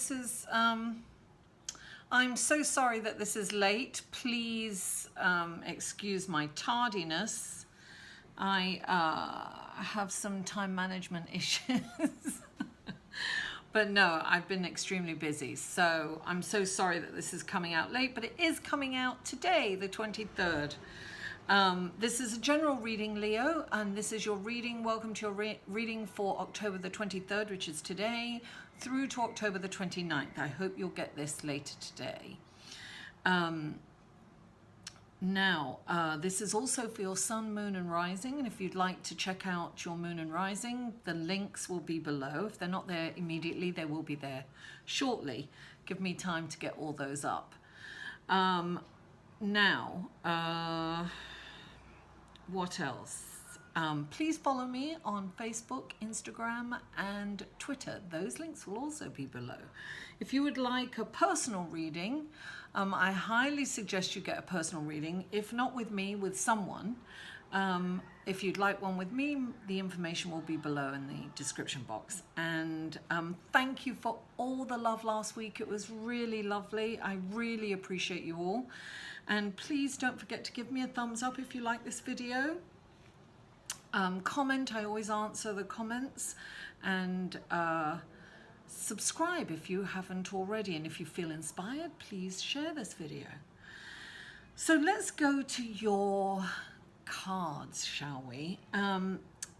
this is, I'm so sorry that this is late. Please excuse my tardiness. I have some time management issues. But no, I've been extremely busy. So I'm so sorry that this is coming out late, but it is coming out today, the 23rd. This is a general reading, Leo, and this is your reading. Welcome to your reading for October the 23rd, which is today, through to October the 29th. I hope you'll get this later today. This is also for your sun, moon, and rising, and if you'd like to check out your moon and rising, the links will be below. If they're not there immediately, they will be there shortly. Give me time to get all those up. What else? Please follow me on Facebook, Instagram, and Twitter. Those links will also be below. If you would like a personal reading, I highly suggest you get a personal reading. If not with me, with someone. If you'd like one with me, the information will be below in the description box. And thank you for all the love last week. It was really lovely. I really appreciate you all. And please don't forget to give me a thumbs up if you like this video. Comment, I always answer the comments. And subscribe if you haven't already. And if you feel inspired, please share this video. So let's go to your cards, shall we?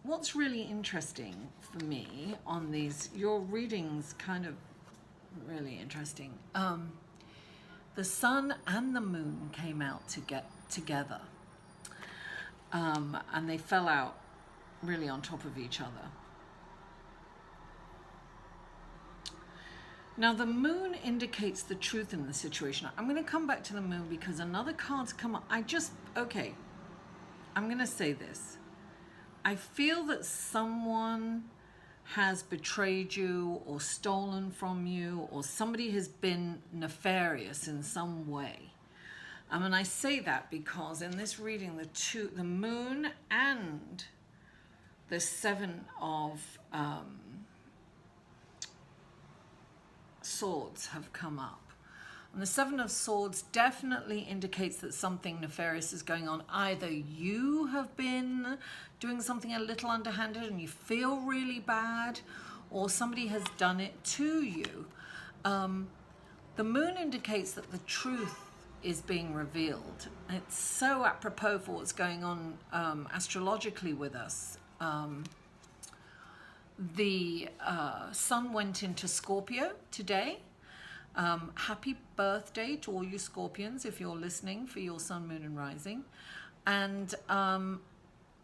What's really interesting for me on these, your readings kind of really interesting. The sun and the moon came out to get together, and they fell out really on top of each other. Now the moon indicates the truth in the situation. I'm going to come back to the moon because another card's come up. I'm going to say this. I feel that someone has betrayed you or stolen from you, or somebody has been nefarious in some way. And I say that because in this reading, the moon and the Seven of Swords have come up. And the Seven of Swords definitely indicates that something nefarious is going on. Either you have been doing something a little underhanded and you feel really bad, or somebody has done it to you. The moon indicates that the truth is being revealed. It's so apropos for what's going on astrologically with us. The sun went into Scorpio today. Happy birthday to all you Scorpions if you're listening for your sun, moon, and rising. And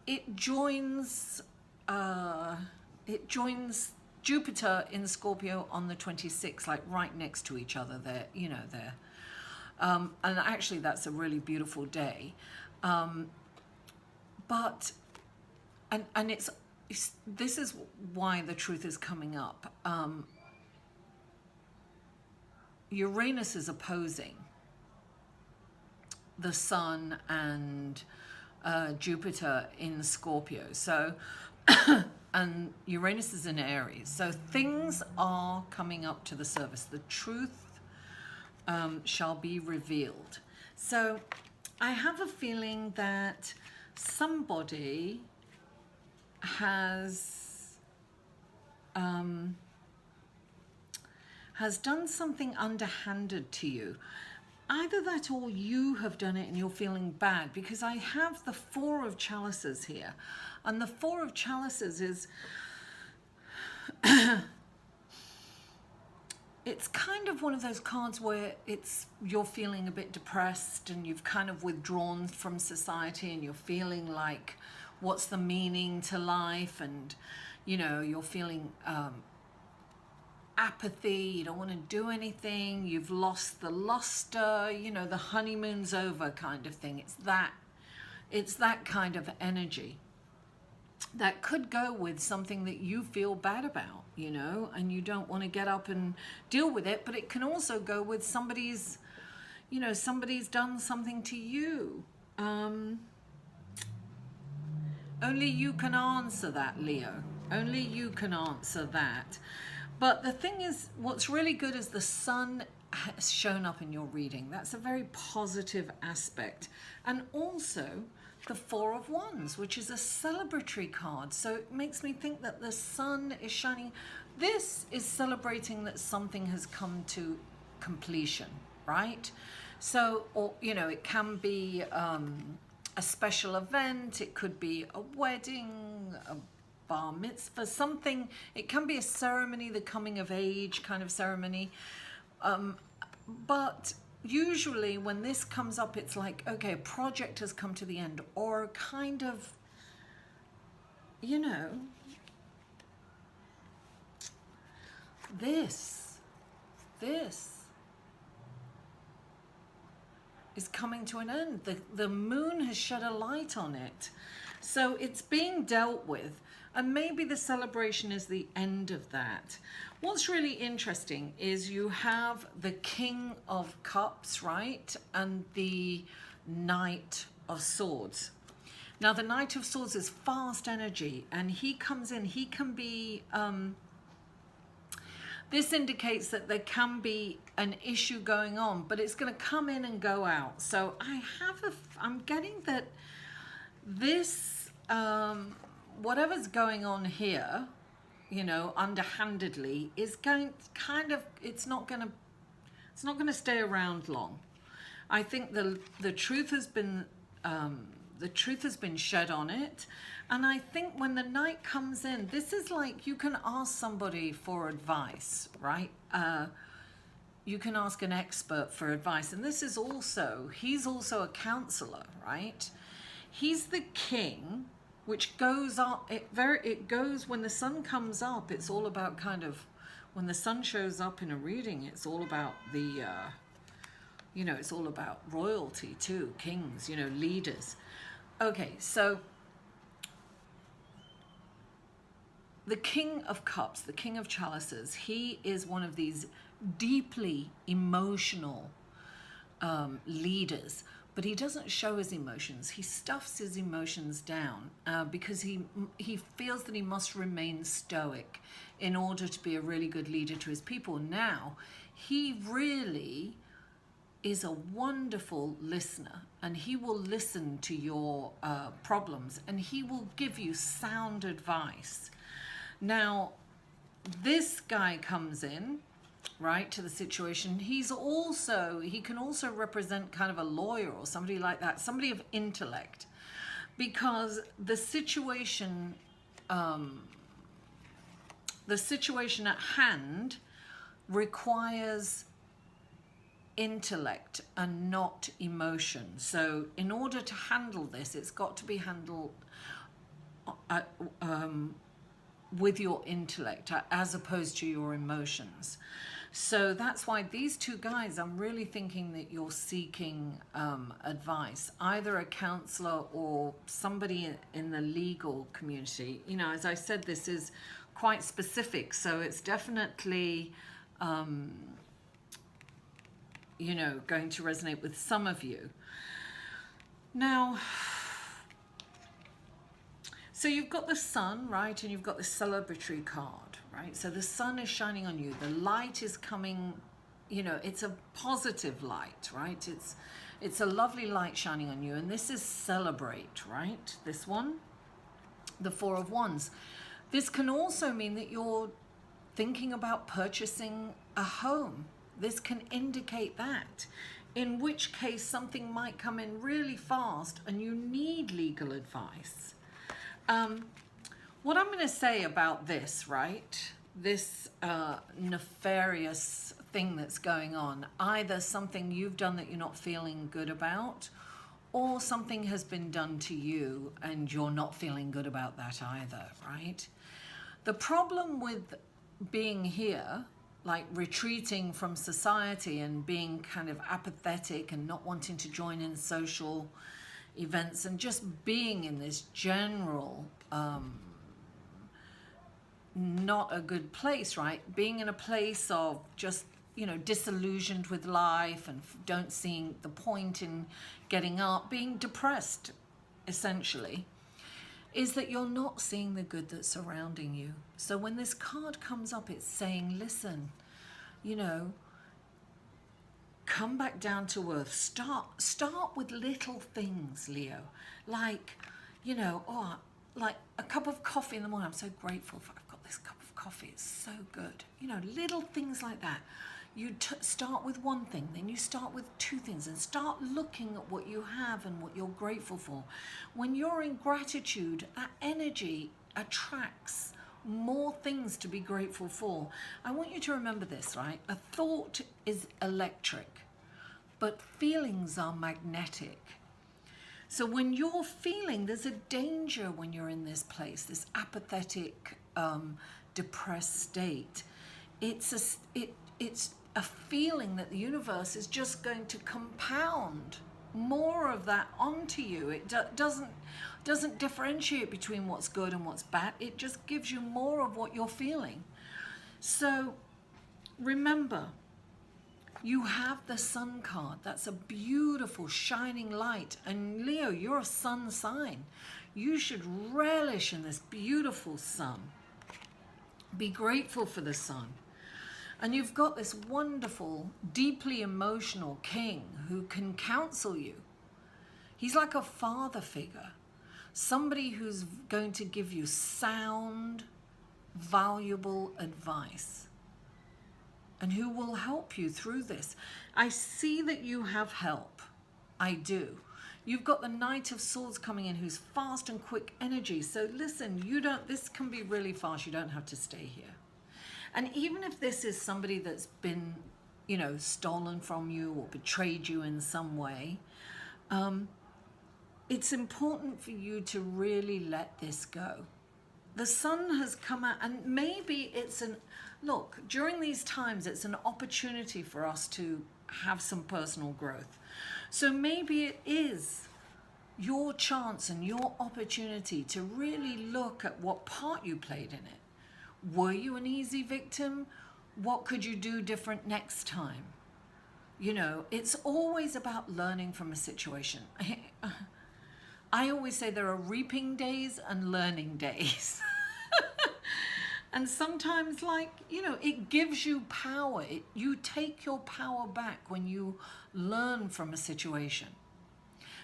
it joins Jupiter in Scorpio on the 26th, like right next to each other there, you know, there. And actually that's a really beautiful day. This is why the truth is coming up. Uranus is opposing the sun and Jupiter in Scorpio. So, and Uranus is in Aries. So things are coming up to the surface. The truth shall be revealed. So I have a feeling that somebody has done something underhanded to you. Either that or you have done it and you're feeling bad, because I have the Four of Chalices here. And the Four of Chalices is, it's kind of one of those cards where you're feeling a bit depressed and you've kind of withdrawn from society and you're feeling like, what's the meaning to life? And, you know, you're feeling apathy, you don't want to do anything, you've lost the luster, you know, the honeymoon's over kind of thing. It's that kind of energy that could go with something that you feel bad about, you know, and you don't want to get up and deal with it. But it can also go with somebody's done something to you. Only you can answer that, Leo. Only you can answer that. But the thing is, what's really good is the sun has shown up in your reading. That's a very positive aspect. And also the Four of Wands, which is a celebratory card. So it makes me think that the sun is shining. This is celebrating that something has come to completion, right? So, or, you know, it can be a special event. It could be a wedding, a bar mitzvah, something. It can be a ceremony, the coming of age kind of ceremony. But usually when this comes up, it's like, okay, a project has come to the end, or kind of, you know, this is coming to an end. The moon has shed a light on it. So it's being dealt with. And maybe the celebration is the end of that. What's really interesting is you have the King of Cups, right? And the Knight of Swords. Now, the Knight of Swords is fast energy, and he comes in, he can be, this indicates that there can be an issue going on, but it's going to come in and go out. So I'm getting that this, whatever's going on here, you know, underhandedly, is going kind of, it's not going to stay around long. I think the truth has been shed on it. And I think when the Knight comes in, this is like, you can ask somebody for advice, right? You can ask an expert for advice. And this is also, he's also a counselor, right? He's the king, which goes up, it goes, when the sun comes up, it's all about kind of, when the sun shows up in a reading, it's all about the, you know, it's all about royalty too, kings, you know, leaders. Okay, so the King of Cups, the King of Chalices, he is one of these deeply emotional leaders, but he doesn't show his emotions. He stuffs his emotions down because he feels that he must remain stoic in order to be a really good leader to his people. Now, he really is a wonderful listener, and he will listen to your problems, and he will give you sound advice. Now, this guy comes in, right, to the situation. He can also represent kind of a lawyer or somebody like that, somebody of intellect, because the situation at hand requires intellect and not emotion. So in order to handle this, it's got to be handled with your intellect as opposed to your emotions. So that's why these two guys, I'm really thinking that you're seeking advice, either a counselor or somebody in the legal community. You know, as I said, this is quite specific, so it's definitely you know, going to resonate with some of you. Now, so you've got the sun, right? And you've got the celebratory card, right? So the sun is shining on you. The light is coming, you know, it's a positive light, right? It's a lovely light shining on you. And this is celebrate, right? This one, the Four of Wands. This can also mean that you're thinking about purchasing a home. This can indicate that, in which case something might come in really fast and you need legal advice. What I'm going to say about this, right, this nefarious thing that's going on, either something you've done that you're not feeling good about, or something has been done to you and you're not feeling good about that either, right? The problem with being here, like retreating from society and being kind of apathetic and not wanting to join in social events and just being in this general not a good place, right? Being in a place of just, you know, disillusioned with life and don't seeing the point in getting up, being depressed, essentially. is that you're not seeing the good that's surrounding you. So when this card comes up, it's saying, listen, you know, come back down to earth. Start with little things, Leo. Like, you know, like a cup of coffee in the morning. I'm so grateful for I've got this cup of coffee. It's so good. You know, little things like that. You start with one thing, then you start with two things, and start looking at what you have and what you're grateful for. When you're in gratitude, that energy attracts more things to be grateful for. I want you to remember this, right? A thought is electric, but feelings are magnetic. So when you're feeling, there's a danger when you're in this place, this apathetic, depressed state. It's a feeling that the universe is just going to compound more of that onto you. It doesn't differentiate between what's good and what's bad. It just gives you more of what you're feeling. So remember, you have the sun card. That's a beautiful shining light. And Leo, you're a sun sign. You should relish in this beautiful sun. Be grateful for the sun. And you've got this wonderful, deeply emotional king who can counsel you. He's like a father figure, somebody who's going to give you sound, valuable advice, and who will help you through this. I see that you have help. I do. You've got the Knight of Swords coming in, who's fast and quick energy. So listen, this can be really fast. You don't have to stay here. And even if this is somebody that's been, you know, stolen from you or betrayed you in some way, it's important for you to really let this go. The sun has come out, and maybe look, during these times, it's an opportunity for us to have some personal growth. So maybe it is your chance and your opportunity to really look at what part you played in it. Were you an easy victim? What could you do different next time? You know, it's always about learning from a situation. I always say there are reaping days and learning days. And sometimes, like, you know, it gives you power. You take your power back when you learn from a situation.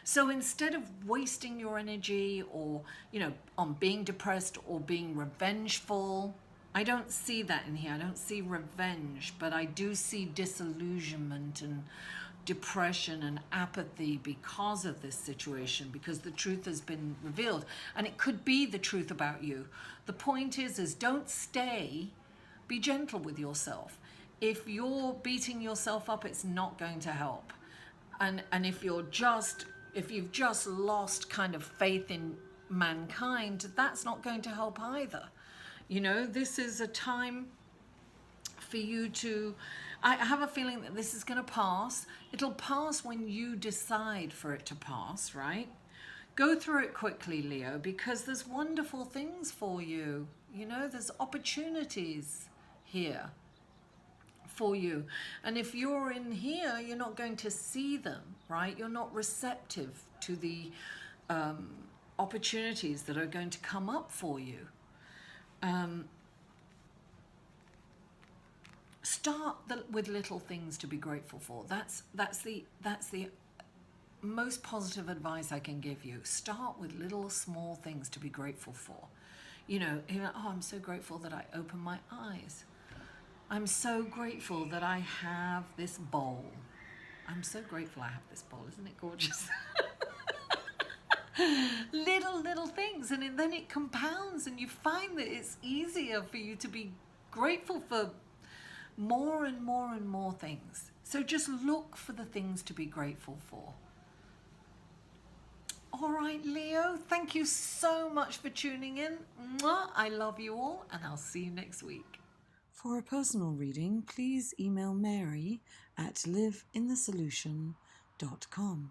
So instead of wasting your energy or, you know, on being depressed or being revengeful, I don't see that in here. I don't see revenge, but I do see disillusionment and depression and apathy because of this situation, because the truth has been revealed. And it could be the truth about you. The point is don't stay. Be gentle with yourself. If you're beating yourself up, it's not going to help. And if you've just lost kind of faith in mankind, that's not going to help either. You know, this is a time for you to, I have a feeling that this is going to pass. It'll pass when you decide for it to pass, right? Go through it quickly, Leo, because there's wonderful things for you. You know, there's opportunities here for you. And if you're in here, you're not going to see them, right? You're not receptive to the opportunities that are going to come up for you. Start with little things to be grateful for. That's the most positive advice I can give you. Start with little small things to be grateful for. You know, oh, I'm so grateful that I opened my eyes. I'm so grateful that I have this bowl. I'm so grateful I have this bowl. Isn't it gorgeous? little things, and then it compounds, and you find that it's easier for you to be grateful for more and more and more things. So just look for the things to be grateful for. All right, Leo, thank you so much for tuning in. Mwah! I love you all, and I'll see you next week. For a personal reading, please email Mary at liveinthesolution.com.